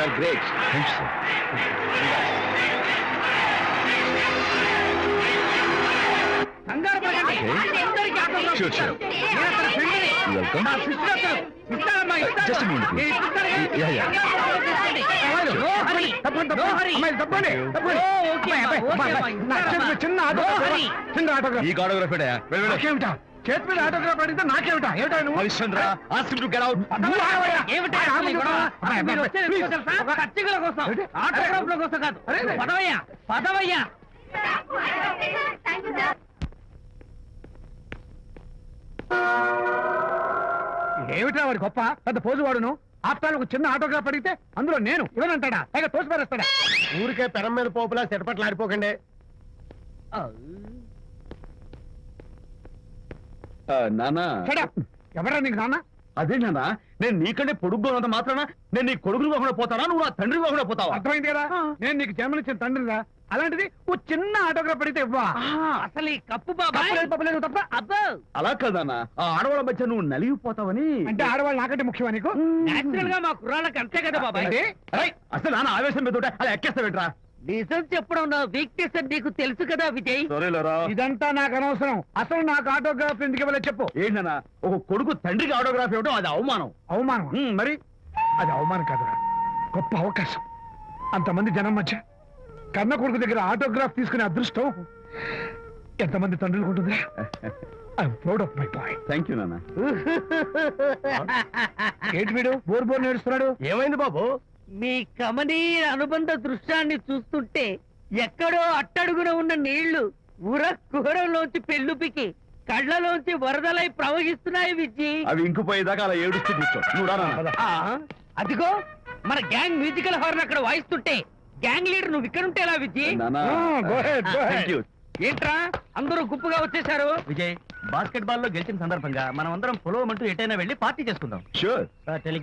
Are great. Thanks sir. కంగారు పడకండి. అందరికీ ఆటోగ్రాఫ్ Sure, ఇస్తాను. sure. నేను అతని ఫ్రెండ్ని. Welcome. నా సిస్టర్ అతను. ఇస్తానమ్మా, ఇస్తాను. Just a minute, please. నేను ఇస్తాను కదా. Yeah, yeah. అమ్మాయిలు, no hurry. No hurry. Oh, okay, అమ్మా, చిన్న No hurry. చిన్న ఆటోగ్రాఫ్. ఈ ఆటోగ్రాఫ్ నాకేమిటా చేతి మీద ఆటోగ్రాఫ్ అడిగితే నాకేమిటా ఏమిటా నువ్వు Harishchandra ask him to get out. ఏమిటా అసలు ఈ గొడవ? మీరు వచ్చేది ఎందుకో తెలుసా? పచ్చికల కోసం, ఆటోగ్రాఫ్ల కోసం కాదు. పదవయ్యా, పదవయ్యా. ఏమిటా వాడి గొప్ప పెద్ద పోజు వాడును ఆఫ్టర్ ఒక చిన్న ఆటోగ్రాఫ్ అడిగితే అందులో నేను ఇవ్వనంటాడా పైగా తోసి పారేస్తాడా? ఊరికే పెరం మీద పోపులా చెట్పట్లు ఆడిపోకండి. నానా ఎవరా నీకు నాన్న? అదే నానా, నేను నీకంటే పొడుగ్గా ఉన్నంత మాత్రాన నేను నీ కొడుకుని కాకుండా పోతానా, నువ్వు నా తండ్రి కాకుండా పోతావా? అర్థమైంది కదా, నేను నీకు జన్మనిచ్చిన తండ్రిరా. అలాంటిది ఓ చిన్న ఆటోగ్రాఫ్ అడిగితే ఇవ్వా? అసలు ఈ కప్పు బాబాయ్ తప్పలేదు, తప్పలేదు, తప్ప. అబ్బో అలా కదన్నా, ఆ ఆడవాళ్ళ మధ్య నువ్వు నలిగిపోతావని. అంటే ఆడవాళ్ళు నాకంటే ముఖ్యమా నీకు? నేచురల్ గా మా కుర్రాళ్ళకి అంతే కదా బాబాయ్. అంటే? అరే, అసలు నాన్న ఆవేశం మీద ఉంటే అలా ఎక్కేస్తావేంట్రా? నిజం చెప్పడం నా వీక్నెస్ అని నీకు తెలుసు కదా విజయ్. సరేలేరా. ఇదంతా నాకు అనవసరం. అసలు నాకు ఆటోగ్రాఫ్ ఎందుకు ఇవ్వలేదు చెప్పు. ఏంటన్నా, ఒక కొడుకు తండ్రికి ఆటోగ్రాఫ్ ఇవ్వడం అది అవమానం. అవమానం? మరి అది అవమానం కాదురా, గొప్ప అవకాశం. అంతమంది జనం మధ్య కన్న కొడుకు దగ్గర ఆటోగ్రాఫ్ తీసుకునే అదృష్టం ఎంతమంది తండ్రులకు ఉంటుంది. I'm proud of my boy. Thank you నాన్న. ఏంటి వీడు బోర్ బోర్ నేడుస్తున్నాడు? ఏమైంది బాబు? మీ కమనీయ అనుబంధ దృశ్యాన్ని చూస్తుంటే ఎక్కడో అట్టడుగున ఉన్న నీళ్లు ఉర కుహరంలోంచి పెళ్ళుపికి కళ్ళలోంచి వరదలై ప్రవహిస్తున్నాయి విజ్జి. అవి ఇంకుపోయేదాకా అలా ఏడుస్తూ కూర్చో. నువ్వు రా నాన్న. అదిగో మన గ్యాంగ్ మ్యూజికల్ హార్న్ అక్కడ వాయిస్తుంటే గ్యాంగ్ లీడర్ నువ్వు ఇక్కడ ఉంటే ఎలా విజ్జి? నాన్న, go ahead, go ahead. Thank you. ఏంట్రా అందరూ గుంపుగా వచ్చేసారు? విజయ్, బాస్కెట్ బాల్ లో గెలిచిన సందర్భంగా మనం అందరం పొలవమంటూ ఎటైనా వెళ్ళి పార్టీ చేసుకుందాం. షూర్.